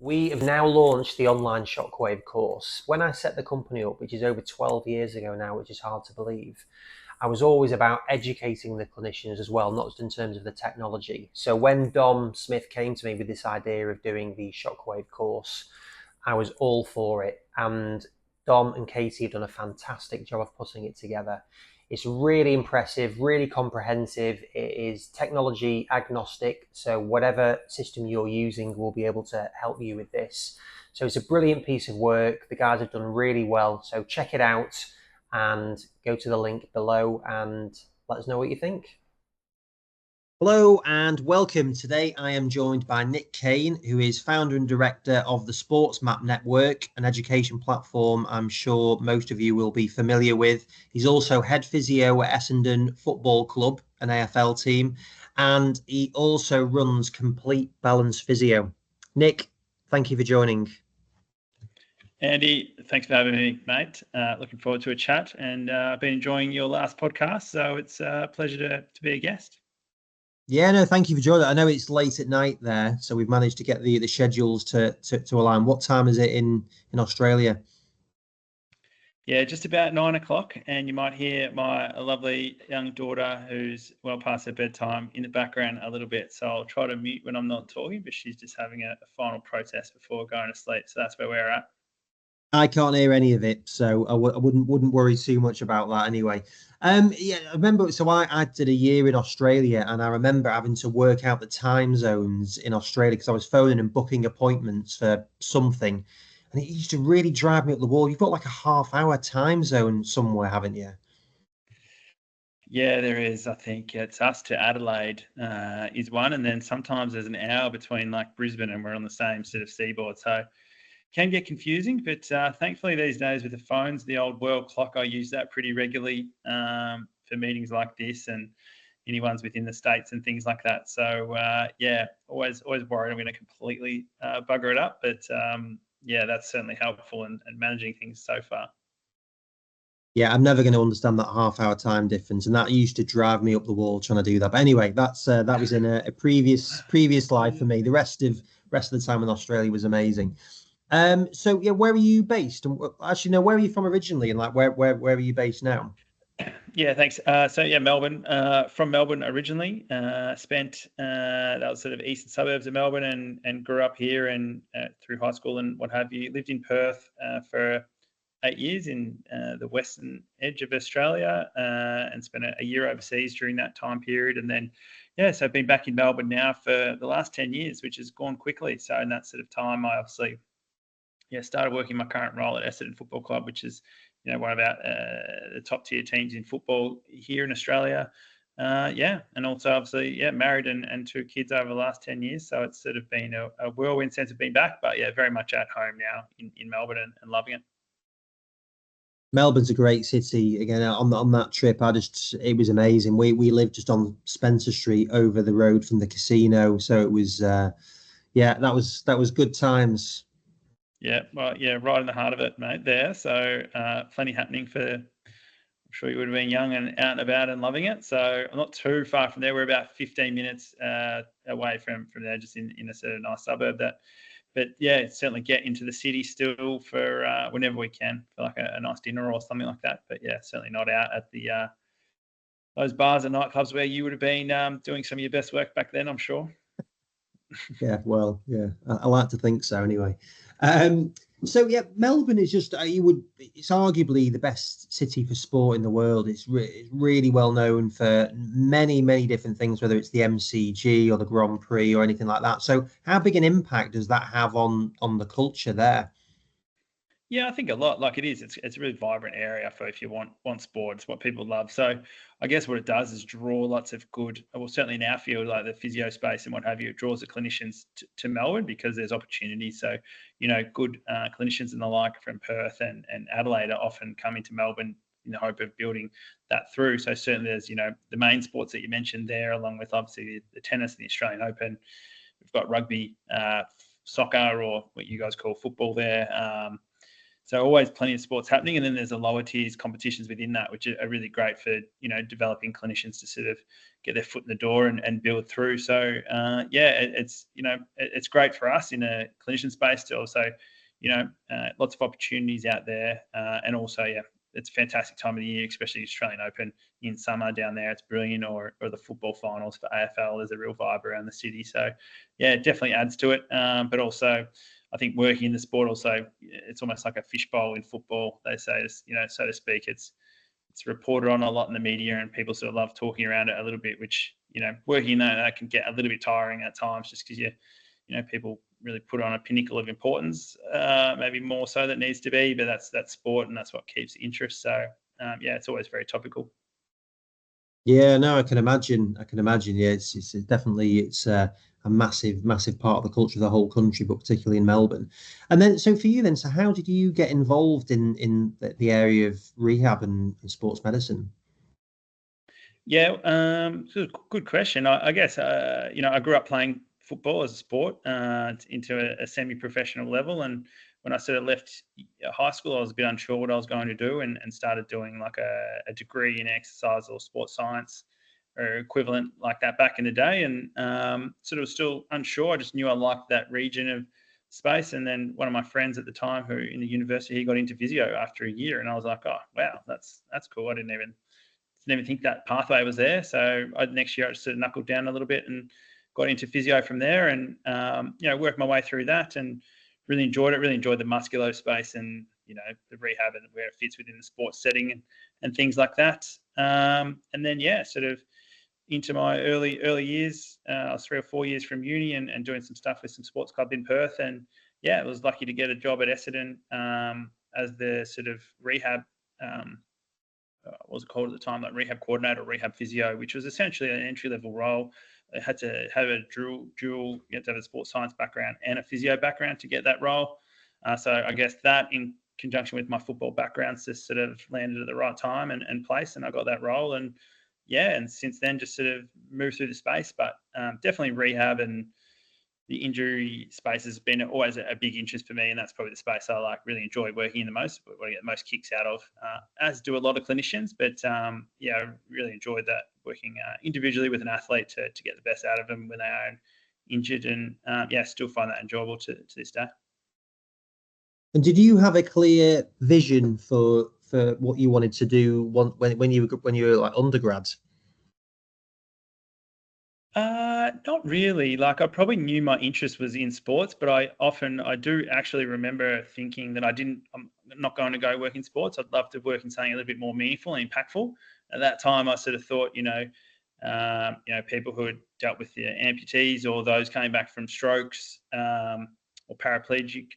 We have now launched the online Shockwave course. When I set the company up, which is over 12 years ago now, which is hard to believe, I was always about educating the clinicians as well, not just in terms of the technology. So when Dom Smith came to me with this idea of doing the Shockwave course, I was all for it. And Dom and Katie have done a fantastic job of putting it together. It's really impressive, really comprehensive. It is technology agnostic, so whatever system you're using will be able to help you with this. So it's a brilliant piece of work. The guys have done really well. So check it out and go to the link below and let us know what you think. Hello and welcome. Today I am joined by Nick Kane, who is founder and director of the Sports Map Network, an education platform I'm sure most of you will be familiar with. He's also head physio at Essendon Football Club, an AFL team, and he also runs Complete Balance Physio. Nick, thank you for joining. Andy, thanks for having me, mate. Looking forward to a chat, and I've been enjoying your last podcast, so it's a pleasure to be a guest. Yeah, no, thank you for joining. I know it's late at night there, so we've managed to get the schedules to align. What time is it in Australia? Yeah, just about 9 o'clock, and you might hear my lovely young daughter, who's well past her bedtime, in the background a little bit. So I'll try to mute when I'm not talking, but she's just having a final protest before going to sleep. So that's where we're at. I can't hear any of it, so I wouldn't worry too much about that anyway. Yeah, I remember. So I did a year in Australia, and I remember having to work out the time zones in Australia because I was phoning and booking appointments for something, and it used to really drive me up the wall. You've got like a half-hour time zone somewhere, haven't you? Yeah, there is. I think it's us to Adelaide is one, and then sometimes there's an hour between like Brisbane, and we're on the same sort of seaboard. So can get confusing, but thankfully these days with the phones, the old world clock, I use that pretty regularly for meetings like this and anyone's within the States and things like that. So yeah, always worried I'm going to completely bugger it up, but yeah, that's certainly helpful and managing things so far. Yeah, I'm never going to understand that half-hour time difference, and that used to drive me up the wall trying to do that. But anyway, that was in a previous life for me. The rest of the time in Australia was amazing. So yeah, where are you based? And actually, no, where are you from originally? And like, where are you based now? Yeah, thanks. So yeah, Melbourne. From Melbourne originally. Spent that was sort of eastern suburbs of Melbourne, and grew up here and through high school and what have you. Lived in Perth for 8 years in the western edge of Australia, and spent a year overseas during that time period. And then, yeah, so I've been back in Melbourne now for the last 10 years, which has gone quickly. So in that sort of time, I obviously, yeah, started working my current role at Essendon Football Club, which is, you know, one of our the top tier teams in football here in Australia. Yeah, and also obviously, yeah, married and two kids over the last 10 years. So it's sort of been a whirlwind sense of being back, but yeah, very much at home now in Melbourne and loving it. Melbourne's a great city. Again, on that trip, it was amazing. We lived just on Spencer Street, over the road from the casino, so it was yeah, that was good times. Yeah, well, yeah, right in the heart of it, mate. There, so plenty happening for. I'm sure you would have been young and out and about and loving it. So I'm not too far from there. We're about 15 minutes away from there, just in a sort of nice suburb. But yeah, certainly get into the city still for whenever we can for like a nice dinner or something like that. But yeah, certainly not out at the those bars and nightclubs where you would have been doing some of your best work back then, I'm sure. Yeah, well, yeah, I like to think so anyway. So yeah, Melbourne is just it's arguably the best city for sport in the world. It's really well known for many different things, whether it's the MCG or the Grand Prix or anything like that. So how big an impact does that have on the culture there? Yeah, I think a lot. Like it is. It's a really vibrant area for if you want sports, what people love. So I guess what it does is draw lots of good. Well, certainly in our field, like the physio space and what have you, it draws the clinicians to Melbourne because there's opportunities. So you know, good clinicians and the like from Perth and Adelaide are often coming to Melbourne in the hope of building that through. So certainly there's, you know, the main sports that you mentioned there, along with obviously the tennis and the Australian Open. We've got rugby, soccer, or what you guys call football there. So always plenty of sports happening, and then there's the lower tiers competitions within that, which are really great for developing clinicians to sort of get their foot in the door and build through. So it's great for us in a clinician space to also lots of opportunities out there, and also it's a fantastic time of the year, especially Australian Open in summer down there. It's brilliant, or the football finals for AFL. There's a real vibe around the city. So yeah, it definitely adds to it, but also I think working in the sport also, it's almost like a fishbowl in football. They say, so to speak, it's reported on a lot in the media, and people sort of love talking around it a little bit, which, working in that can get a little bit tiring at times, just because people really put on a pinnacle of importance, maybe more so than it needs to be, but that's sport, and that's what keeps the interest. So it's always very topical. Yeah, no, I can imagine. Yeah, it's definitely a massive, massive part of the culture of the whole country, but particularly in Melbourne. And then, so for you, then, so how did you get involved in the area of rehab and sports medicine? Yeah, good question. I guess I grew up playing football as a sport into a semi-professional level, and when I sort of left high school, I was a bit unsure what I was going to do, and started doing like a degree in exercise or sports science or equivalent like that back in the day, and sort of still unsure. I just knew I liked that region of space, and then one of my friends at the time, who in the university, he got into physio after a year, and I was like, oh wow, that's cool. I didn't even think that pathway was there. So next year I just sort of knuckled down a little bit and got into physio from there, and worked my way through that, and really enjoyed it. Really enjoyed the musculo space, and the rehab and where it fits within the sports setting and things like that. And then sort of into my early years, I was 3 or 4 years from uni and doing some stuff with some sports club in Perth, and I was lucky to get a job at Essendon as the sort of rehab. What was it called at the time, like rehab coordinator, or rehab physio, which was essentially an entry-level role. It had to have a dual, you had to have a sports science background and a physio background to get that role. So I guess that, in conjunction with my football backgrounds, just sort of landed at the right time and place, and I got that role. And and since then just sort of moved through the space, but definitely rehab and the injury space has been always a big interest for me, and that's probably the space I really enjoy working in the most, what I get the most kicks out of, as do a lot of clinicians. But I really enjoyed that, working individually with an athlete to get the best out of them when they are injured, and still find that enjoyable to this day. And did you have a clear vision for what you wanted to do when you were like undergrad? Not really. Like, I probably knew my interest was in sports, but I do actually remember thinking that I'm not going to go work in sports. I'd love to work in something a little bit more meaningful and impactful. At that time, I sort of thought, people who had dealt with the amputees, or those coming back from strokes, or paraplegic,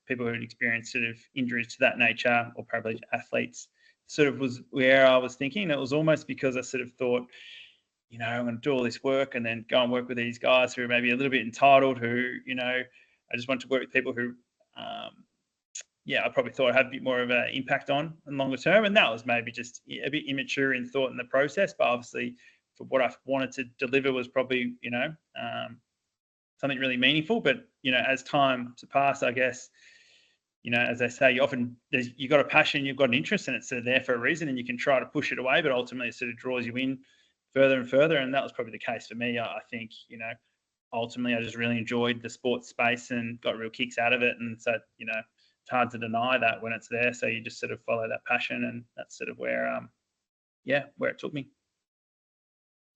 people who had experienced sort of injuries to that nature, or paraplegic athletes, sort of was where I was thinking. It was almost because I sort of thought, I'm going to do all this work and then go and work with these guys who are maybe a little bit entitled, who, I just want to work with people who, I probably thought I had a bit more of an impact on in longer term. And that was maybe just a bit immature in thought in the process. But obviously, for what I wanted to deliver was probably, something really meaningful. But, as time to pass, I guess, as they say, you've got a passion, you've got an interest, and it's sort of there for a reason, and you can try to push it away, but ultimately it sort of draws you in further and further. And that was probably the case for me. I think, ultimately I just really enjoyed the sports space and got real kicks out of it. And so, it's hard to deny that when it's there. So you just sort of follow that passion, and that's sort of where it took me.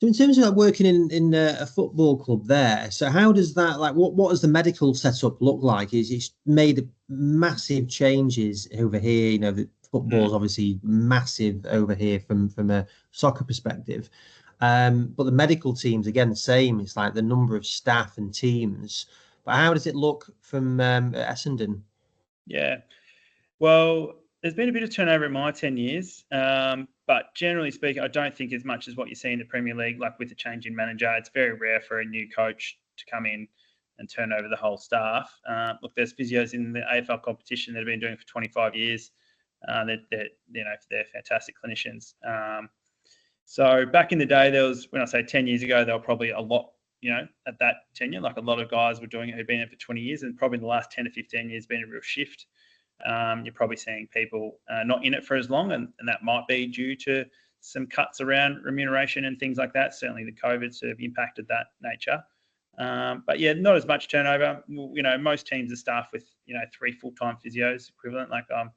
So in terms of like working in a football club there, so how does that, like, what does the medical setup look like? It's made massive changes over here. The football's obviously massive over here from a soccer perspective. But the medical teams, again, the same. It's like the number of staff and teams. But how does it look from Essendon? Yeah. Well, there's been a bit of turnover in my 10 years. But generally speaking, I don't think as much as what you see in the Premier League, like with the change in manager. It's very rare for a new coach to come in and turn over the whole staff. Look, there's physios in the AFL competition that have been doing it for 25 years. They're fantastic clinicians. So back in the day, when I say 10 years ago, there were probably a lot, at that tenure, like a lot of guys were doing it who'd been there for 20 years, and probably in the last 10 to 15 years been a real shift you're probably seeing people not in it for as long, and that might be due to some cuts around remuneration and things like that. Certainly the COVID sort of impacted that nature. But yeah, not as much turnover. Most teams are staffed with 3 full-time physios equivalent. Like now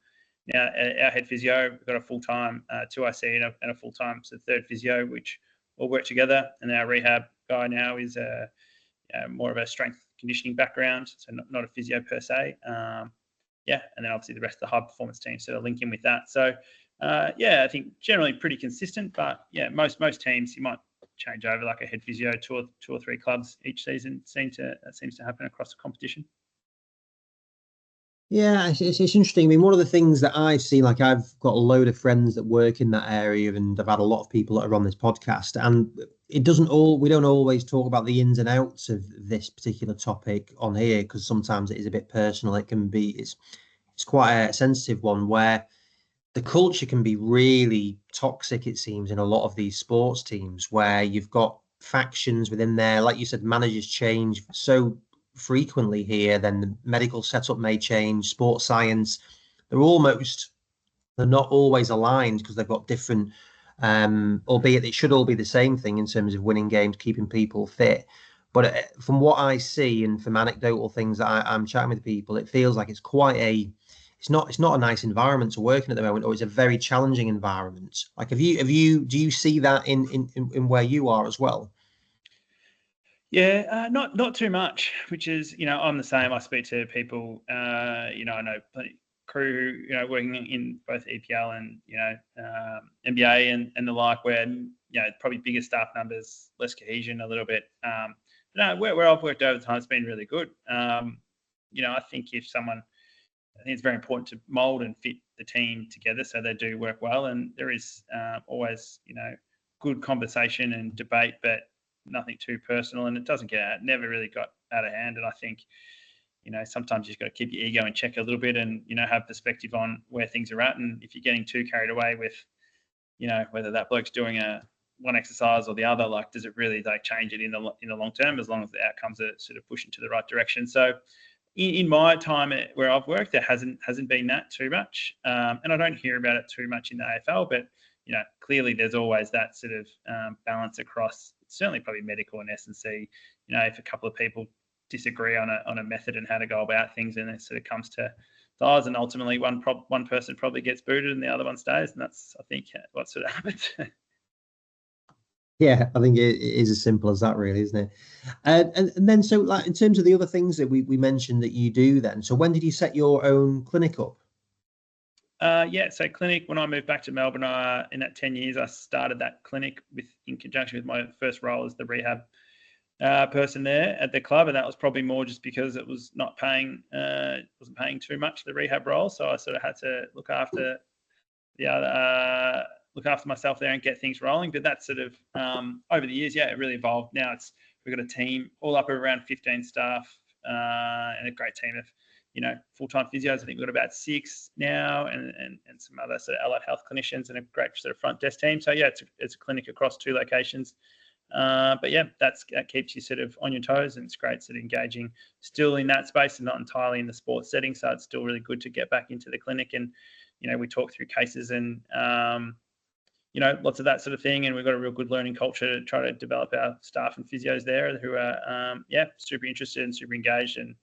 our head physio, we've got a full-time 2IC and a full-time third physio, which all work together. And our rehab guy now is more of a strength conditioning background, so not a physio per se. And then obviously the rest of the high performance teams sort of link in with that. So I think generally pretty consistent, but most teams you might change over like a head physio, two or three clubs each season. That seems to happen across the competition. Yeah, it's interesting. I mean, one of the things that I've seen, like I've got a load of friends that work in that area, and I've had a lot of people that are on this podcast, and we don't always talk about the ins and outs of this particular topic on here, because sometimes it is a bit personal. It's quite a sensitive one, where the culture can be really toxic, it seems, in a lot of these sports teams, where you've got factions within there. Like you said, managers change so frequently here, then the medical setup may change, sports science. They're not always aligned, because they've got different, albeit it should all be the same thing in terms of winning games, keeping people fit. But from what I see, and from anecdotal things that I'm chatting with people, it feels like it's not a nice environment to work in at the moment, or it's a very challenging environment. Like, do you see that in where you are as well? Yeah, not too much, which is, I'm the same. I speak to people, I know plenty crew, working in both EPL and, NBA and the like, where, probably bigger staff numbers, less cohesion a little bit. Where I've worked over time, it's been really good. I think I think it's very important to mould and fit the team together so they do work well. And there is always, good conversation and debate, but nothing too personal, and it never really got out of hand. And I think, sometimes you've got to keep your ego in check a little bit, and, have perspective on where things are at. And if you're getting too carried away with, whether that bloke's doing one exercise or the other, like, does it really change it in the long term, as long as the outcomes are sort of pushing to the right direction? So in my time where I've worked, there hasn't been that too much, and I don't hear about it too much in the AFL. But clearly there's always that sort of balance across, certainly probably medical and S&C. If a couple of people disagree on a method and how to go about things, and it sort of comes to size, and ultimately one person probably gets booted and the other one stays, and that's, I think, what sort of happens. Yeah, I think it is as simple as that, really, isn't it? And then, so, like, in terms of the other things that we mentioned that you do, then, so when did you set your own clinic up? So clinic, when I moved back to Melbourne, in that 10 years, I started that clinic in conjunction with my first role as the rehab person there at the club, and that was probably more just because it was wasn't paying too much, the rehab role. So I sort of had to look after myself there and get things rolling. But that sort of over the years, it really evolved. Now we've got a team all up around 15 staff, and a great team of full-time physios. I think we've got about 6 now, and some other sort of allied health clinicians, and a great sort of front desk team. So it's a clinic across 2 locations. But that keeps you sort of on your toes, and it's great sort of engaging still in that space and not entirely in the sports setting. So it's still really good to get back into the clinic, and we talk through cases and lots of that sort of thing. And we've got a real good learning culture to try to develop our staff and physios there, who are super interested and super engaged. And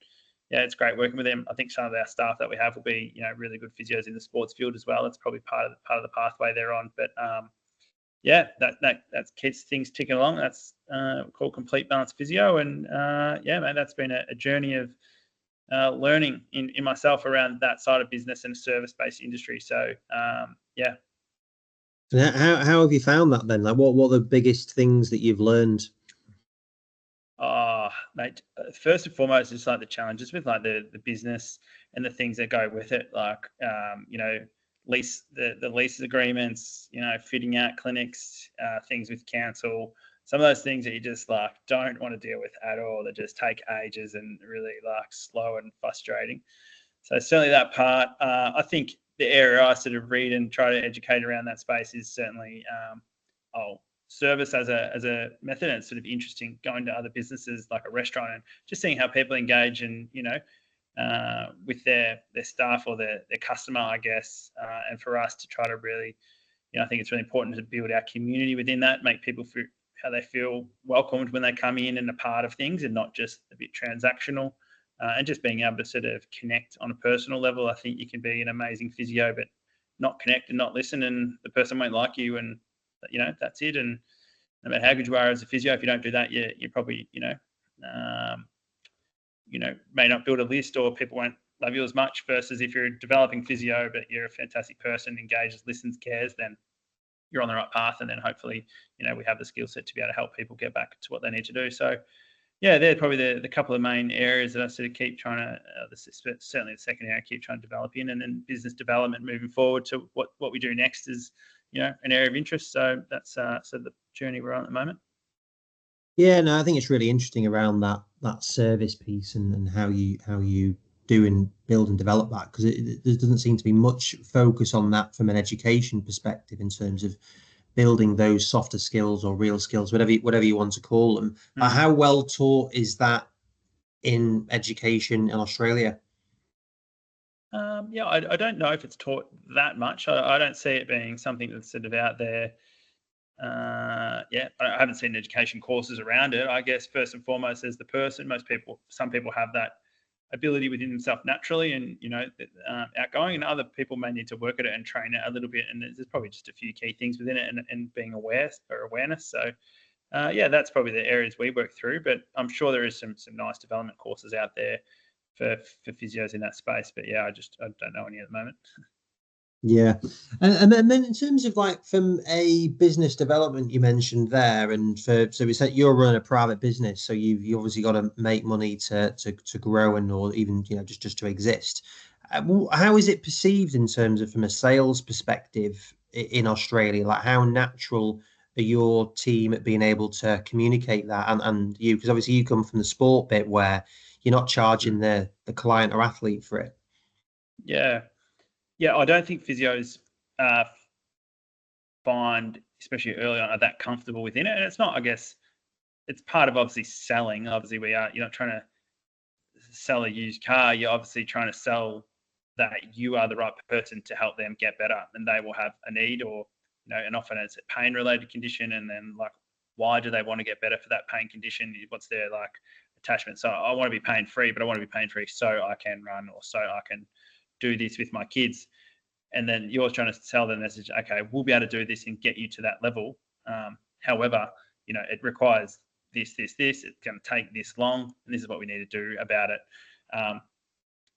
it's great working with them. I think some of our staff that we have will be really good physios in the sports field as well. It's probably part of the pathway they're on. But that keeps things ticking along. That's called Complete Balance Physio, and man, that's been a journey of learning in myself around that side of business and a service-based industry. So And how have you found that then? Like, what are the biggest things that you've learned? Mate, first and foremost, it's like the challenges with like the business and the things that go with it, like the lease agreements, fitting out clinics, things with council, some of those things that you just like don't want to deal with at all, that just take ages and really like slow and frustrating. So certainly that part. I think the area I sort of read and try to educate around that space is certainly service as a method. And it's sort of interesting going to other businesses like a restaurant and just seeing how people engage, and with their staff or their customer, I guess, and for us to try to really, I think it's really important to build our community within that, make people feel how they feel welcomed when they come in and a part of things, and not just a bit transactional, and just being able to sort of connect on a personal level. I think you can be an amazing physio, but not connect and not listen, and the person won't like you, and that's it. And no matter how good you are as a physio, if you don't do that, you probably may not build a list, or people won't love you as much. Versus if you're a developing physio, but you're a fantastic person, engages, listens, cares, then you're on the right path. And then hopefully, we have the skill set to be able to help people get back to what they need to do. So, yeah, they're probably the couple of main areas that I sort of keep trying to, certainly the second area I keep trying to develop in. And then business development moving forward to what we do next is, an area of interest. So that's sort of the journey we're on at the moment. Yeah, no, I think it's really interesting around that service piece and how you do and build and develop that, because there doesn't seem to be much focus on that from an education perspective in terms of building those softer skills or real skills, whatever you want to call them. How well taught is that in education in Australia? I don't know if it's taught that much. I don't see it being something that's sort of out there. I haven't seen education courses around it. I guess first and foremost, as the person, some people have that ability within themselves naturally, and outgoing, and other people may need to work at it and train it a little bit. And there's probably just a few key things within it, and being awareness. So that's probably the areas we work through. But I'm sure there is some nice development courses out there for physios in that space. But I don't know any at the moment. Yeah, and then in terms of like from a business development you mentioned there, and so we said you're running a private business, so you obviously got to make money to grow and or even just to exist. How is it perceived in terms of from a sales perspective in Australia? Like how natural are your team at being able to communicate that, and you, because obviously you come from the sport bit where you're not charging the client or athlete for it. Yeah, I don't think physios find, especially early on, are that comfortable within it. And it's not, I guess, it's part of obviously selling. Obviously, you're not trying to sell a used car. You're obviously trying to sell that you are the right person to help them get better, and they will have a need, or and often it's a pain-related condition, and then like, why do they want to get better for that pain condition? What's their like attachment? So I want to be pain-free, but I want to be pain-free so I can run, or so I can do this with my kids. And then you're trying to sell the message, okay, we'll be able to do this and get you to that level. However, it requires this. It's going to take this long, and this is what we need to do about it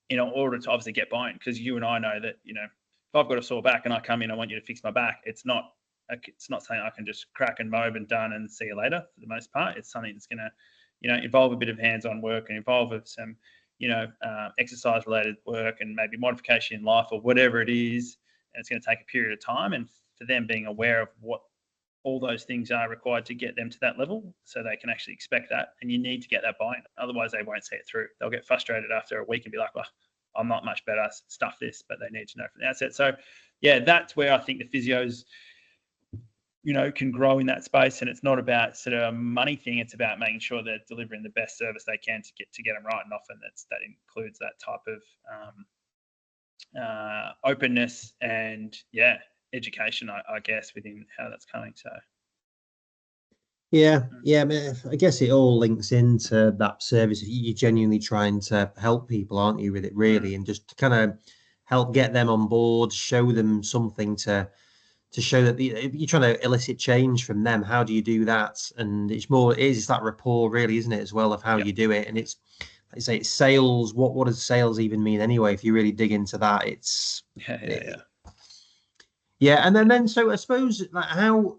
in order to obviously get buy-in. Because you and I know that, if I've got a sore back and I come in, I want you to fix my back. It's not something I can just crack and mob and done and see you later for the most part. It's something that's going to, involve a bit of hands-on work and involve some exercise related work and maybe modification in life or whatever it is. And it's going to take a period of time, and for them being aware of what all those things are required to get them to that level, so they can actually expect that. And you need to get that buy-in. Otherwise they won't see it through. They'll get frustrated after a week and be like, well, I'm not much better, stuff this, but they need to know from the outset. So that's where I think the physios can grow in that space. And it's not about sort of a money thing. It's about making sure they're delivering the best service they can to get them right. And often that includes that type of openness and education, I guess, within how that's coming. So I guess it all links into that service. You're genuinely trying to help people, aren't you, with it really, and just to kind of help get them on board, show them something to show that you're trying to elicit change from them. How do you do that? And it's that rapport really, isn't it, as well, of how you do it. And it's, like I say, it's sales. What does sales even mean anyway? If you really dig into that, it's and then so I suppose like how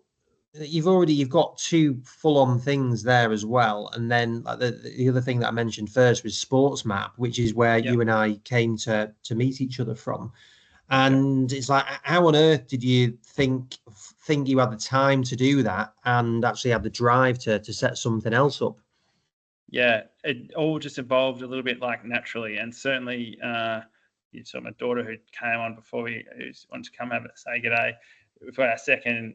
you've got two full-on things there as well, and then like the other thing that I mentioned first was Sports Map, which is where you and I came to meet each other from. And it's like, how on earth did you think you had the time to do that and actually have the drive to set something else up? Yeah, it all just evolved a little bit like naturally. And certainly you saw my daughter who came on before, who wanted to come have a say g'day for our second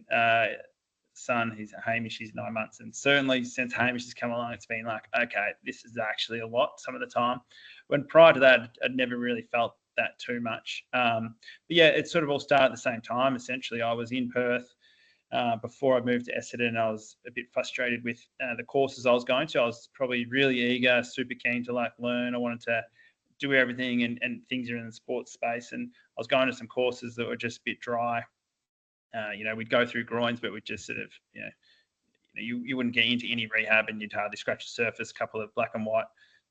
son, he's Hamish, he's 9 months, and certainly since Hamish has come along, it's been like, okay, this is actually a lot some of the time. When prior to that, I'd never really felt that too much. But yeah, it sort of all started at the same time. Essentially, I was in Perth before I moved to Essendon. I was a bit frustrated with the courses I was going to. I was probably really eager, super keen to like learn. I wanted to do everything, and things are in the sports space. And I was going to some courses that were just a bit dry. We'd go through groins, but we'd just sort of, you wouldn't get into any rehab, and you'd hardly scratch the surface. A couple of black and white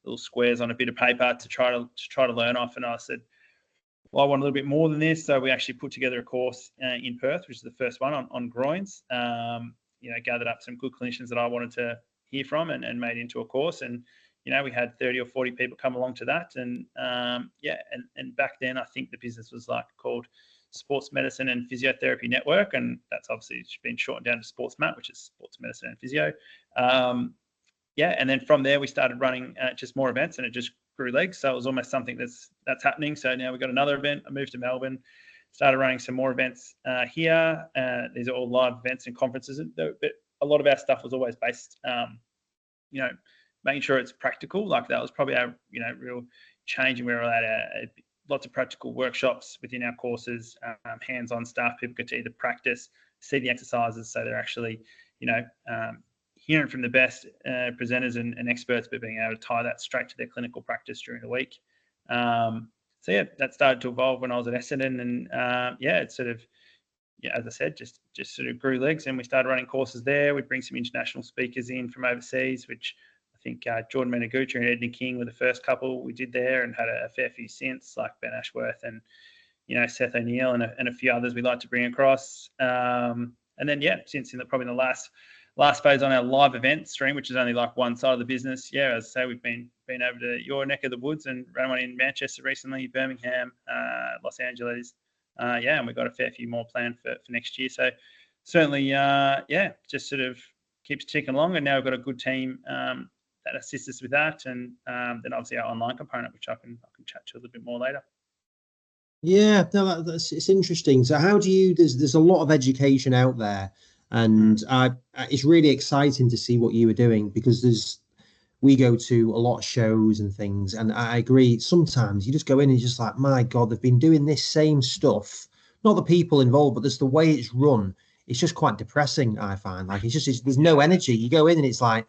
little squares on a bit of paper to try to learn off. And I said, well, I want a little bit more than this. So we actually put together a course in Perth, which is the first one on groins. Gathered up some good clinicians that I wanted to hear from, and made into a course. And we had 30 or 40 people come along to that. And and back then I think the business was called Sports Medicine and Physiotherapy Network, and that's obviously been shortened down to Sports Mat, which is Sports Medicine and Physio. And then from there we started running just more events, and it just grew legs. So it was almost something that's happening. So now we've got another event. I moved to Melbourne, started running some more events here. These are all live events and conferences, but a lot of our stuff was always based, making sure it's practical. Like that was probably our, real change in where we're at. Lots of practical workshops within our courses, hands-on stuff. People get to either practice, see the exercises, so they're actually, hearing from the best presenters and experts, but being able to tie that straight to their clinical practice during the week. That started to evolve when I was at Essendon, and it sort of, as I said, just sort of grew legs, and we started running courses there. We'd bring some international speakers in from overseas, which I think Jordan Menagucha and Edna King were the first couple we did there, and had a fair few since, like Ben Ashworth and Seth O'Neill and a few others we'd like to bring across. Since probably in the last phase on our live event stream, which is only like one side of the business. Yeah, as I say, we've been over to your neck of the woods and ran one in Manchester recently, Birmingham, Los Angeles. And we've got a fair few more planned for next year. So certainly, just sort of keeps ticking along. And now we've got a good team that assists us with that. And then obviously our online component, which I can chat to a little bit more later. Yeah, no, it's interesting. So how do you, there's a lot of education out there, and it's really exciting to see what you were doing, because we go to a lot of shows and things, and I agree, sometimes you just go in and you're just like, my God, they've been doing this same stuff, not the people involved, but there's the way it's run. It's just quite depressing, I find. Like, there's no energy. You go in and it's like,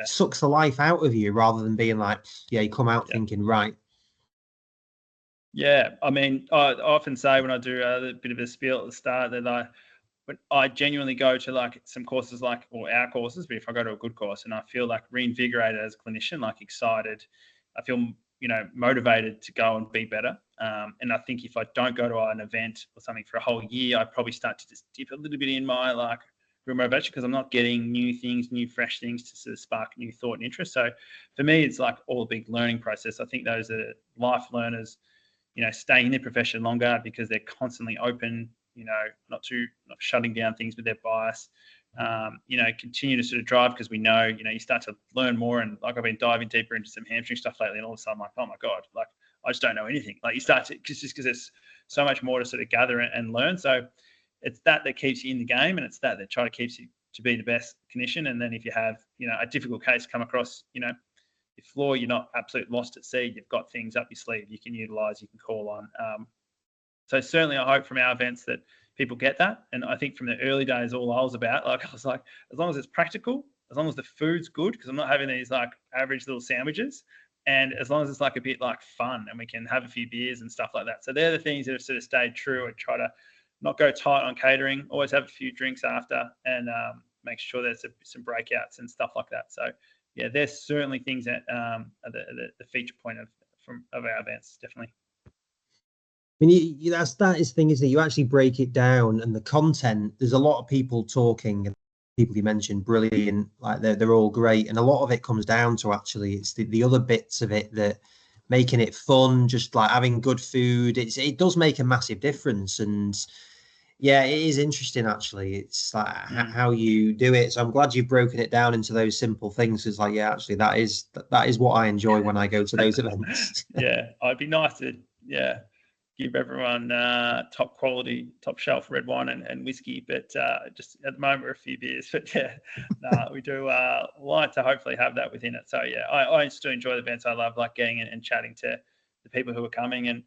sucks the life out of you, rather than being like, you come out thinking, right. Yeah, I mean, I often say when I do a bit of a spiel at the start that I genuinely go to like some courses, or our courses, but if I go to a good course and I feel like reinvigorated as a clinician, like excited, I feel, motivated to go and be better. And I think if I don't go to an event or something for a whole year, I probably start to just dip a little bit in my real motivation, because I'm not getting new things, new fresh things to sort of spark new thought and interest. So for me, it's like all a big learning process. I think those are life learners, staying in their profession longer because they're constantly open, not shutting down things with their bias, continue to sort of drive, because we know, you start to learn more. And like I've been diving deeper into some hamstring stuff lately, and all of a sudden I'm like, oh my God, like I just don't know anything. Like you start to, because there's so much more to sort of gather and learn. So it's that keeps you in the game, and it's that try to keeps you to be the best clinician. And then if you have, a difficult case come across, your floor, you're not absolutely lost at sea. You've got things up your sleeve you can utilize, you can call on. So certainly I hope from our events that people get that. And I think from the early days, all I was about, I was like, as long as it's practical, as long as the food's good, because I'm not having these like average little sandwiches, and as long as it's like a bit like fun and we can have a few beers and stuff like that. So they're the things that have sort of stayed true, and try to not go tight on catering, always have a few drinks after, and make sure there's some breakouts and stuff like that. So yeah, there's certainly things that are the feature point of our events, definitely. I mean, that is the thing, isn't it? You actually break it down, and the content, there's a lot of people talking, and people you mentioned, brilliant, like they're all great. And a lot of it comes down to actually, it's the other bits of it, that making it fun, just like having good food. It does make a massive difference. And yeah, it is interesting, actually. It's like how you do it. So I'm glad you've broken it down into those simple things. It's like, yeah, actually, that is what I enjoy when I go to those events. Yeah, I'd be nice to, give everyone top quality, top shelf red wine and whiskey, but just at the moment we're a few beers. But yeah, we do like to hopefully have that within it. So yeah, I still enjoy the events. I love like getting in and chatting to the people who are coming. And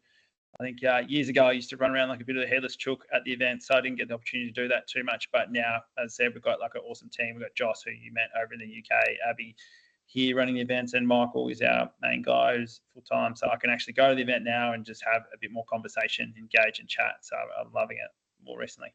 I think years ago I used to run around like a bit of a headless chook at the event, so I didn't get the opportunity to do that too much. But now, as I said, we've got like an awesome team. We've got Joss, who you met over in the UK, Abby here running the events, and Michael is our main guy who's full time. So I can actually go to the event now and just have a bit more conversation, engage and chat. So I'm loving it more recently.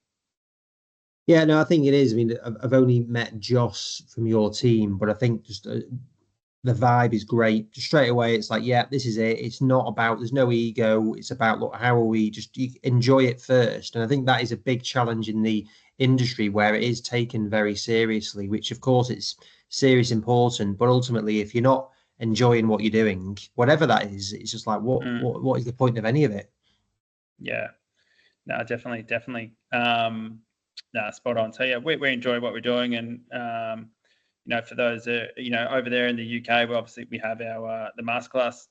Yeah, no, I think it is. I mean, I've only met Joss from your team, but I think just the vibe is great. Just straight away, it's like, yeah, this is it. It's not about, there's no ego. It's about, look, how are we just enjoy it first? And I think that is a big challenge in the industry where it is taken very seriously, which of course it's serious, important, but ultimately, if you're not enjoying what you're doing, whatever that is, it's just like, what is the point of any of it? Yeah, no, definitely. No, spot on. So yeah, we enjoy what we're doing, and for those over there in the UK, we have our the masterclass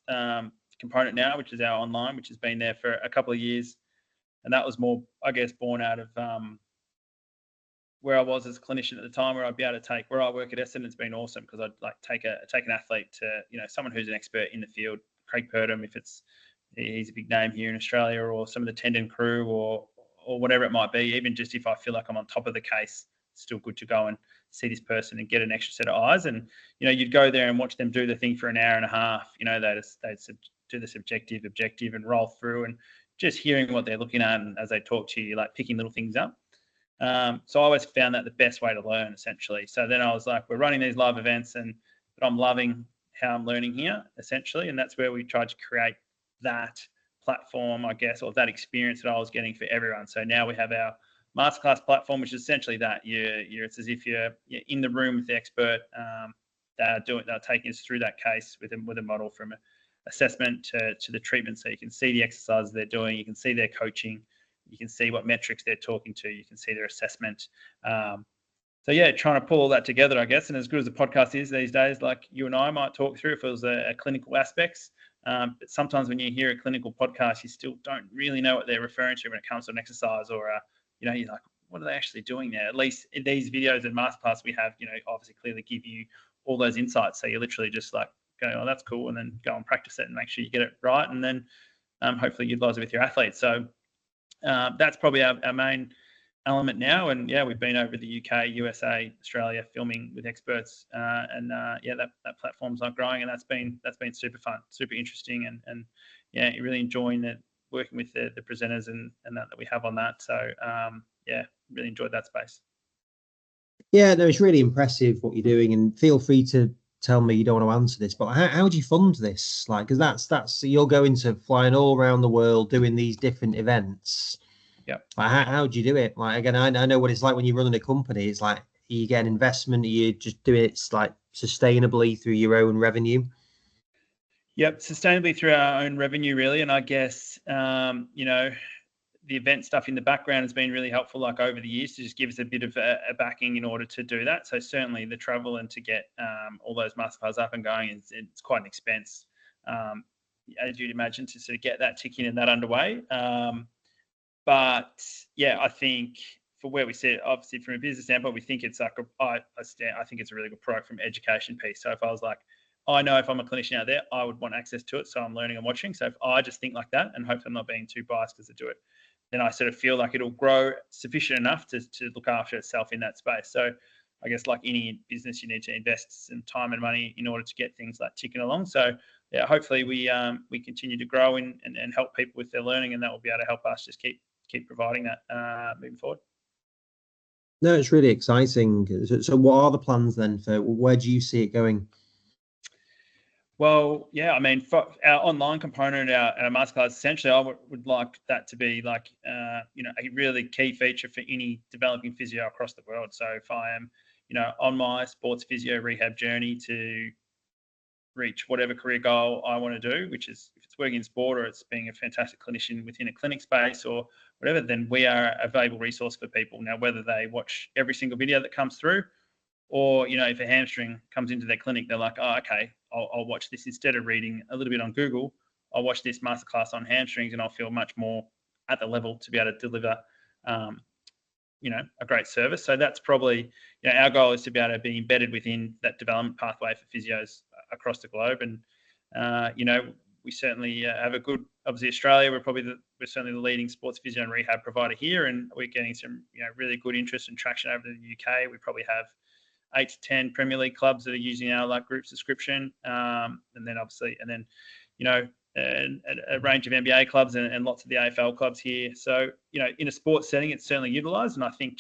component now, which is our online, which has been there for a couple of years, and that was more, I guess, born out of where I was as a clinician at the time, where I'd be able to take where I work at Essendon. It's been awesome because I'd like take an athlete to someone who's an expert in the field, Craig Purdom, if he's a big name here in Australia, or some of the tendon crew, or whatever it might be. Even just if I feel like I'm on top of the case, it's still good to go and see this person and get an extra set of eyes. And you'd go there and watch them do the thing for an hour and a half. They'd do the subjective, objective, and roll through, and just hearing what they're looking at, and as they talk to you, like picking little things up. So I always found that the best way to learn, essentially. So then I was like, we're running these live events, but I'm loving how I'm learning here, essentially. And that's where we tried to create that platform, I guess, or that experience that I was getting for everyone. So now we have our masterclass platform, which is essentially that. It's as if you're in the room with the expert. They're taking us through that case with a model from assessment to the treatment. So you can see the exercises they're doing, you can see their coaching, you can see what metrics they're talking to, you can see their assessment. So yeah, trying to pull all that together, I guess. And as good as the podcast is these days, like you and I might talk through if it was a clinical aspects. But sometimes when you hear a clinical podcast, you still don't really know what they're referring to when it comes to an exercise, or you're like, what are they actually doing there? At least in these videos and masterclass we have, obviously clearly give you all those insights. So you're literally just like go, oh, that's cool, and then go and practice it and make sure you get it right, and then hopefully utilize it with your athletes. So that's probably our main element now. And yeah, we've been over the UK, USA, Australia filming with experts, and that platform's not growing, and that's been super fun, super interesting, and yeah, really enjoying it, working with the presenters and that we have on that. So yeah, really enjoyed that space. Yeah, no, it's really impressive what you're doing, and feel free to tell me you don't want to answer this, but how do you fund this? Like, because that's you're going to flying all around the world doing these different events. Yeah. Like, how do you do it? Like, again, I know what it's like when you're running a company. It's like you get an investment, you just do it like sustainably through your own revenue. Yep, sustainably through our own revenue, really. And I guess the event stuff in the background has been really helpful, like over the years, to just give us a bit of a backing in order to do that. So certainly the travel and to get all those masterclass up and going, it's quite an expense, as you'd imagine, to sort of get that ticking and that underway. But yeah, I think for where we sit, obviously from a business standpoint, we think it's like I think it's a really good product from education piece. So if I was like, I know if I'm a clinician out there, I would want access to it. So I'm learning and watching. So if I just think like that, and hope I'm not being too biased because I do it, then I sort of feel like it'll grow sufficient enough to look after itself in that space. So I guess like any business, you need to invest some time and money in order to get things like ticking along. So yeah, hopefully we continue to grow and help people with their learning, and that will be able to help us just keep providing that moving forward. No, it's really exciting. So what are the plans then for where do you see it going? Well, yeah, I mean, for our online component, our masterclass, essentially, I would like that to be like, a really key feature for any developing physio across the world. So if I am, on my sports physio rehab journey to reach whatever career goal I want to do, which is if it's working in sport or it's being a fantastic clinician within a clinic space or whatever, then we are a valuable resource for people. Now, whether they watch every single video that comes through, or, if a hamstring comes into their clinic, they're like, oh, okay, I'll watch this. Instead of reading a little bit on Google, I'll watch this masterclass on hamstrings and I'll feel much more at the level to be able to deliver, a great service. So that's probably, our goal is to be able to be embedded within that development pathway for physios across the globe. And, we certainly have a good, obviously Australia, we're certainly the leading sports physio and rehab provider here. And we're getting some, really good interest and traction over in the UK. We probably have 8 to 10 Premier League clubs that are using our group subscription. And then a range of NBA clubs and lots of the AFL clubs here. So, in a sports setting, it's certainly utilised. And I think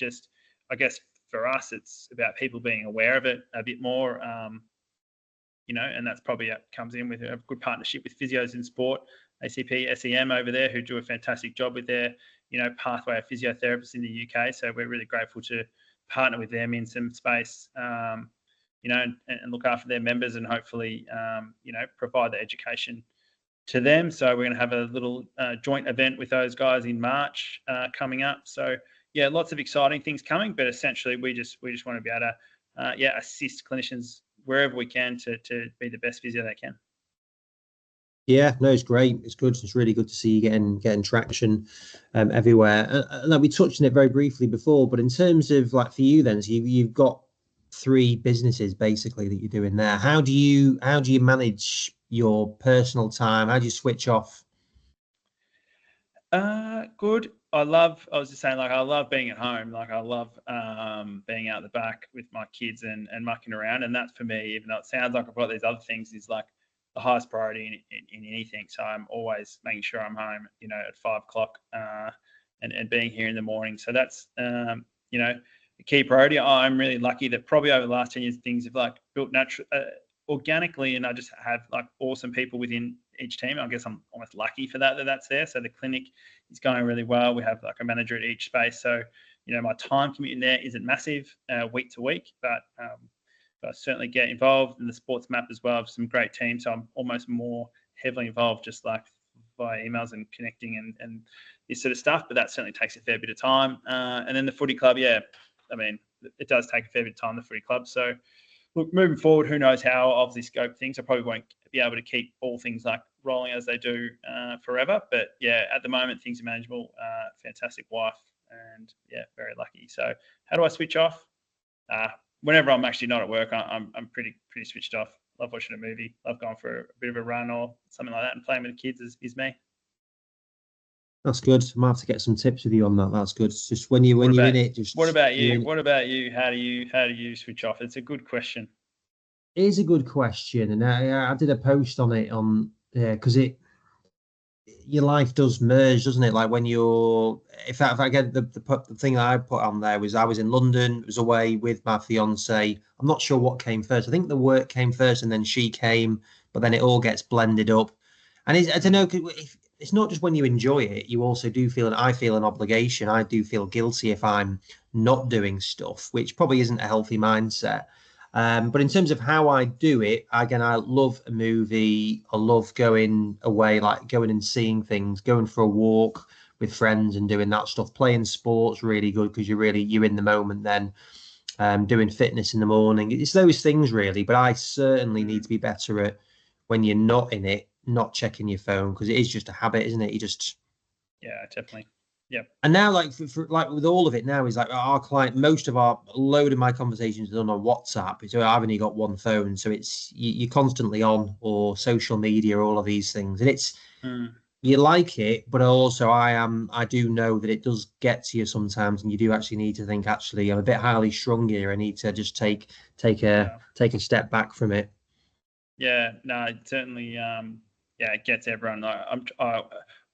I guess for us, it's about people being aware of it a bit more, and that's probably comes in with a good partnership with physios in sport, ACP, SEM over there, who do a fantastic job with their, pathway of physiotherapists in the UK. So we're really grateful to partner with them in some space, and look after their members and hopefully, provide the education to them. So we're going to have a little joint event with those guys in March coming up. So yeah, lots of exciting things coming, but essentially we just want to be able to assist clinicians wherever we can to be the best physio they can. Yeah, no, it's great. It's good. It's really good to see you getting traction everywhere. And we touched on it very briefly before, but in terms of for you then, so you've got 3 businesses basically that you're doing there. How do you manage your personal time? How do you switch off? Good. I was just saying, I love being at home. I love being out the back with my kids and mucking around. And that's for me, even though it sounds like I've got these other things, is the highest priority in anything. So I'm always making sure I'm home, at 5 o'clock and being here in the morning. So that's, a key priority. I'm really lucky that probably over the last 10 years, things have built organically, and I just have awesome people within each team. I guess I'm almost lucky for that's there. So the clinic is going really well. We have a manager at each space. So, my time commute in there isn't massive week to week, but I certainly get involved in the sports map as well. I have some great teams. So I'm almost more heavily involved just via emails and connecting and this sort of stuff. But that certainly takes a fair bit of time. And then the footy club, it does take a fair bit of time, the footy club. So look, moving forward, who knows how I'll obviously scope things. I probably won't be able to keep all things rolling as they do forever. But yeah, at the moment, things are manageable. Fantastic wife and very lucky. So how do I switch off? Whenever I'm actually not at work, I'm pretty switched off. Love watching a movie. Love going for a bit of a run or something like that, and playing with the kids is me. That's good. I might have to get some tips with you on that. That's good. It's just when you're in it. What about you? What about you? How do you switch off? It's a good question. It is a good question, and I did a post on it because your life does merge, doesn't it? When if I get the thing that I put on there was I was in London, was away with my fiance. I'm not sure what came first. I think the work came first, and then she came, but then it all gets blended up. And I don't know. It's not just when you enjoy it, you also do feel, and I feel an obligation. I do feel guilty if I'm not doing stuff, which probably isn't a healthy mindset. But in terms of how I do it, again, I love a movie. I love going away, going and seeing things, going for a walk with friends and doing that stuff. Playing sports really good because you're in the moment then. Doing fitness in the morning. It's those things really, but I certainly need to be better at when you're not in it, not checking your phone, because it is just a habit, isn't it? Yeah, definitely. Yeah. And now, for with all of it now, is our client. Load of my conversations are done on WhatsApp. So I've only got one phone, so it's you're constantly on, or social media, all of these things, and it's you like it, but also I do know that it does get to you sometimes, and you do actually need to think. Actually, I'm a bit highly strung here. I need to just take a step back from it. Yeah, no, it certainly, it gets everyone. I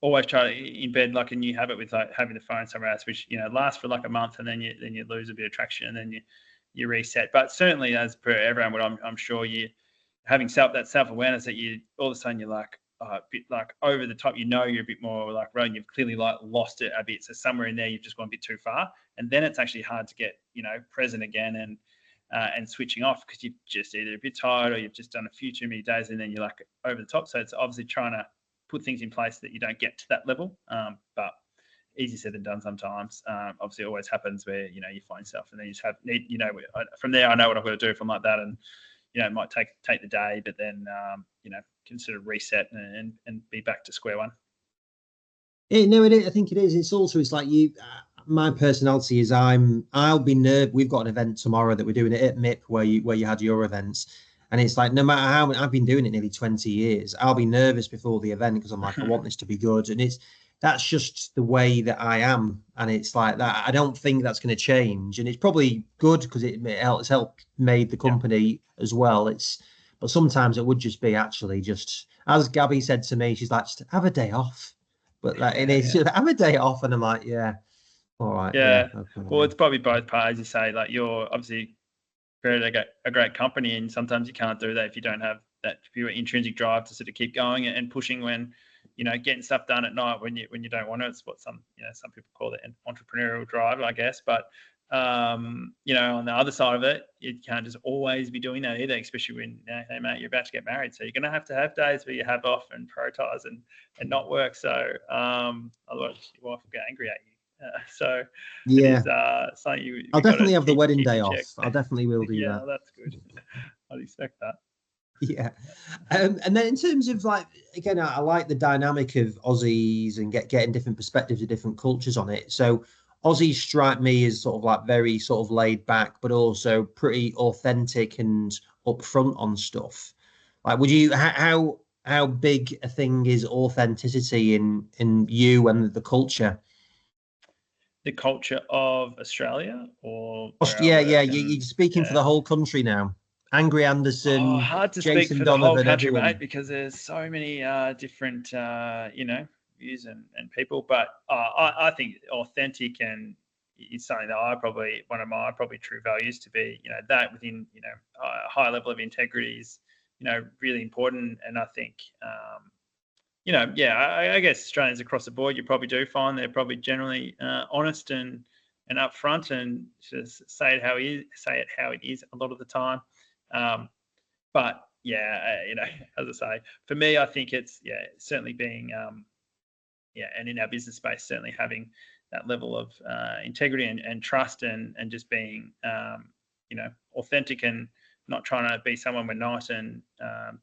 always try to embed a new habit with having the phone somewhere else, which lasts for a month, and then you lose a bit of traction, and then you reset. But certainly, as per everyone, but I'm sure you having that self-awareness that you all of a sudden you're a bit over the top. You're a bit more road. You've clearly lost it a bit. So somewhere in there, you've just gone a bit too far, and then it's actually hard to get present again and switching off because you're just either a bit tired or you've just done a few too many days, and then you're over the top. So it's obviously trying to put things in place that you don't get to that level. But easier said than done sometimes. Obviously it always happens where, you find yourself and then you just from there, I know what I've got to do if I'm like that. And, it might take the day, but then can sort of reset and be back to square one. No, it is. I think it is. It's like you. My personality is I'll be nervous. We've got an event tomorrow that we're doing it at MIP where you had your events, and it's like no matter how I've been doing it nearly 20 years, I'll be nervous before the event because I'm like I want this to be good, and that's just the way that I am, and it's like that. I don't think that's going to change, and it's probably good because it's helped made the company as well. But sometimes it would just be actually just as Gabby said to me, she's like just have a day off. But like, and it's just have a day off, and I'm like, yeah, all right, yeah. Okay. Well, it's probably both parts. You say like you're obviously created a great company, and sometimes you can't do that if you don't have that pure intrinsic drive to sort of keep going and pushing when getting stuff done at night when you don't want to. It's what some people call it an entrepreneurial drive, I guess. But on the other side of it, you can't just always be doing that either, especially when hey mate, you're about to get married, so you're going to have days where you have off and prioritize and not work. So otherwise your wife will get angry at you. So it is something I'll definitely have the keep wedding day in off. check. I definitely will do that. That's good. I'd expect that. Yeah. And then in terms of like, again, I like the dynamic of Aussies and getting different perspectives of different cultures on it. So Aussies strike me as sort of like very sort of laid back, but also pretty authentic and upfront on stuff. Like, how big a thing is authenticity in you and the culture? The culture of Australia or where I Yeah, work? you're speaking for the whole country now. Angry Anderson, Hard to speak Jason for the whole Donovan, country, everyone. mate, because there's so many different, views and people. But I think authentic and it's something that one of my probably true values to be, that within, a high level of integrity is, really important. And I think, I guess Australians across the board, you probably do find they're probably generally honest and upfront and just say it how it is a lot of the time. But as I say, for me, I think it's certainly being and in our business space, certainly having that level of integrity and trust and just being authentic and not trying to be someone we're not and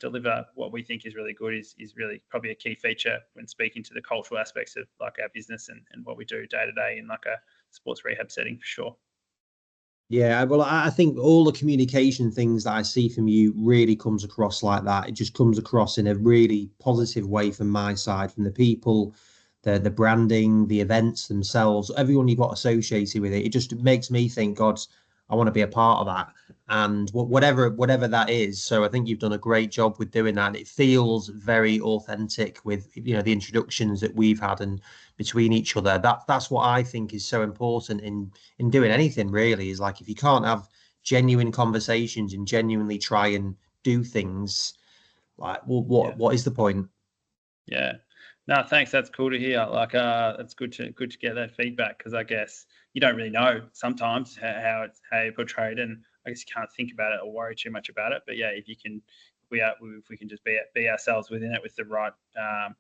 deliver what we think is really good is really probably a key feature when speaking to the cultural aspects of like our business and what we do day to day in like a sports rehab setting for sure. Yeah, well, I think all the communication things that I see from you really comes across like that. It just comes across in a really positive way from my side, from the people, the branding, the events themselves, everyone you've got associated with it. It just makes me think, God, I want to be a part of that. And whatever that is. So I think you've done a great job with doing that. It feels very authentic with the introductions that we've had and between each other. That's what I think is so important in doing anything really, is like if you can't have genuine conversations and genuinely try and do things, like what is the point? Yeah. No, thanks. That's cool to hear. Like, it's good to get that feedback because I guess you don't really know sometimes how you're portrayed, and I guess you can't think about it or worry too much about it. But yeah, if we can just be ourselves within it with the right, I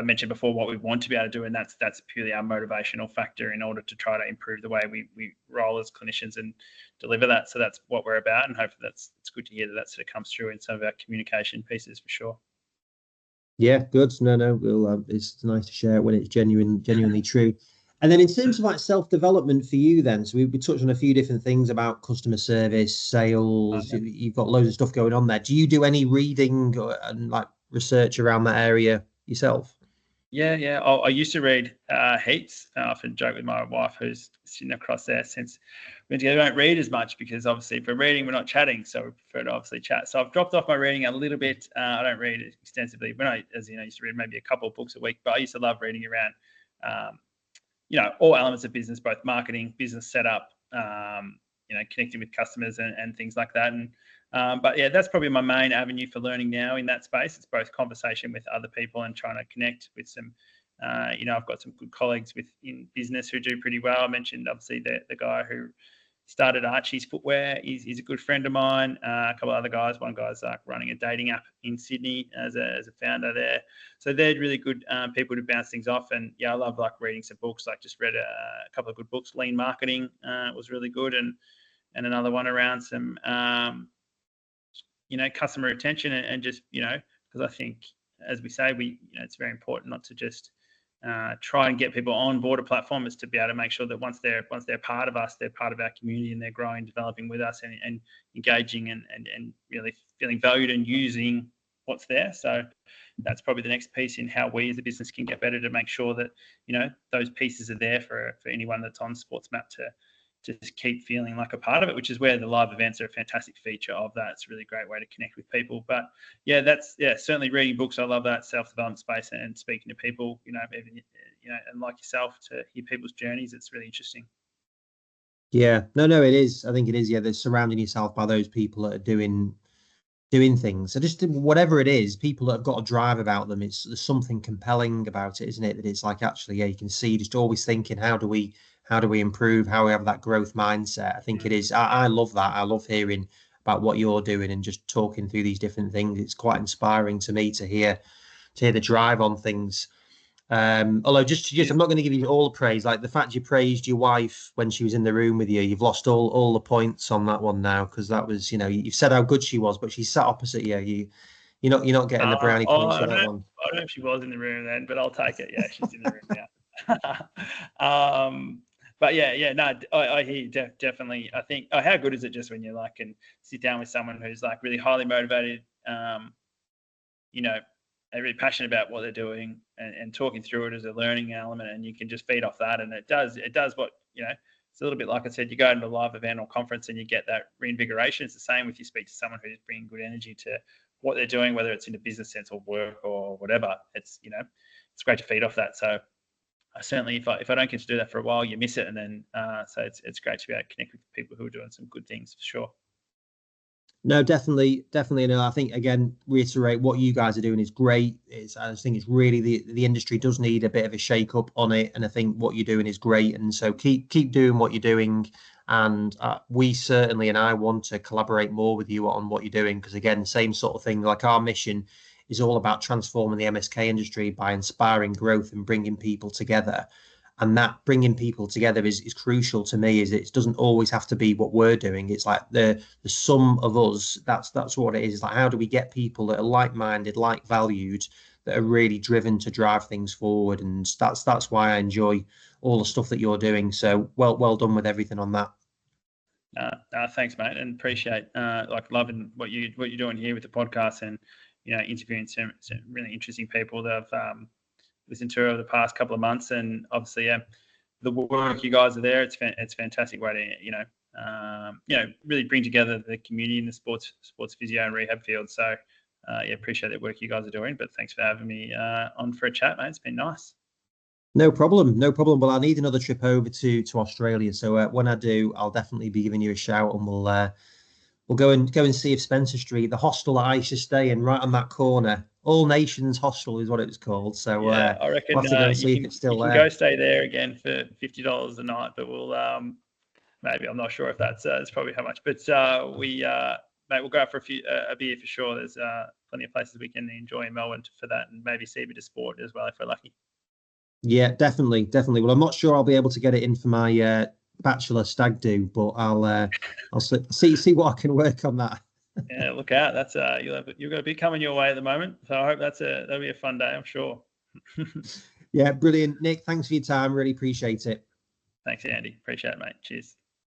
mentioned before what we want to be able to do, and that's purely our motivational factor in order to try to improve the way we roll as clinicians and deliver that. So that's what we're about, and hopefully it's good to hear that sort of comes through in some of our communication pieces for sure. Yeah, good. No, it's nice to share it when it's genuinely true. And then in terms of like self-development for you then, so we touched on a few different things about customer service, sales, you've got loads of stuff going on there. Do you do any reading and like research around that area yourself? Yeah. I used to read heaps. I often joke with my wife, who's sitting across there, since we don't read as much because obviously if we're reading, we're not chatting, so we prefer to obviously chat. So I've dropped off my reading a little bit. I don't read extensively. When I, as you know, used to read maybe a couple of books a week, but I used to love reading around, all elements of business, both marketing, business setup, connecting with customers and things like that. And but yeah, that's probably my main avenue for learning now in that space. It's both conversation with other people and trying to connect with some, I've got some good colleagues in business who do pretty well. I mentioned obviously the guy who started Archie's Footwear. He's a good friend of mine. A couple of other guys. One guy's running a dating app in Sydney as a founder there. So they're really good people to bounce things off. And yeah, I love like reading some books. Like just read a couple of good books. Lean Marketing was really good. And and another one around some customer retention and just because I think, as we say, it's very important not to just try and get people on board a platform, is to be able to make sure that once they're part of us, they're part of our community, and they're growing, developing with us, and engaging and really feeling valued and using what's there. So that's probably the next piece in how we as a business can get better to make sure that those pieces are there for anyone that's on SportsMap to just keep feeling like a part of it, which is where the live events are a fantastic feature of that. It's a really great way to connect with people. But certainly reading books. I love that self-development space and speaking to people, even, and like yourself, to hear people's journeys. It's really interesting. Yeah, no, it is. I think it is. Yeah, there's surrounding yourself by those people that are doing things. So just whatever it is, people that have got a drive about them, there's something compelling about it, isn't it? That it's like, actually, yeah, you can see just always thinking, how do we improve, how we have that growth mindset. I think it is. I love that. I love hearing about what you're doing and just talking through these different things. It's quite inspiring to me to hear the drive on things. Although just I'm not going to give you all the praise. Like the fact you praised your wife when she was in the room with you, you've lost all the points on that one now, because that was, you've said how good she was, but she sat opposite you. You're not getting the brownie points for that one. I don't know if she was in the room then, but I'll take it. Yeah, she's in the room now. But no, I hear you definitely. I think, how good is it just when you can sit down with someone who's really highly motivated, they're really passionate about what they're doing, and talking through it as a learning element, and you can just feed off that. And it does what, it's a little bit like I said, you go to a live event or conference and you get that reinvigoration. It's the same if you speak to someone who's bringing good energy to what they're doing, whether it's in a business sense or work or whatever. It's, it's great to feed off that. So certainly if I don't get to do that for a while, you miss it. And then, so it's great to be able to connect with people who are doing some good things for sure. No, definitely. No, I think, again, reiterate what you guys are doing is great. I just think it's really the industry does need a bit of a shake up on it, and I think what you're doing is great. And so keep doing what you're doing. And we certainly, and I want to collaborate more with you on what you're doing, because again, same sort of thing. Like, our mission is all about transforming the MSK industry by inspiring growth and bringing people together. And that bringing people together is crucial to me. Is it doesn't always have to be what we're doing. It's like the sum of us. That's what it is. It's like, how do we get people that are like-minded, like-valued, that are really driven to drive things forward? And that's why I enjoy all the stuff that you're doing. So well done with everything on that. Thanks, mate, and appreciate loving what you're doing here with the podcast, and interviewing some really interesting people that I've listened to over the past couple of months. And obviously, the work you guys are there, it's a fantastic way to really bring together the community in the sports physio and rehab field. So appreciate the work you guys are doing. But thanks for having me on for a chat, mate. It's been nice. No problem. Well, I need another trip over to Australia, so when I do, I'll definitely be giving you a shout, and we'll go and see if Spencer Street, the hostel that I used to stay in, right on that corner, All Nations Hostel is what it was called. So I reckon we'll have to go and see if it's still there. You can go stay there again for $50 a night, but we'll maybe, I'm not sure if that's probably how much, but mate, we'll go out for a beer for sure. There's plenty of places we can enjoy in Melbourne for that, and maybe see a bit of sport as well if we're lucky. Yeah, definitely. Well, I'm not sure I'll be able to get it in for my bachelor stag do, but I'll see what I can work on that. Yeah, look out. That's you've got a bit coming your way at the moment, so I hope that'll be a fun day, I'm sure. Yeah, brilliant, Nick. Thanks for your time. Really appreciate it. Thanks, Andy. Appreciate it, mate. Cheers.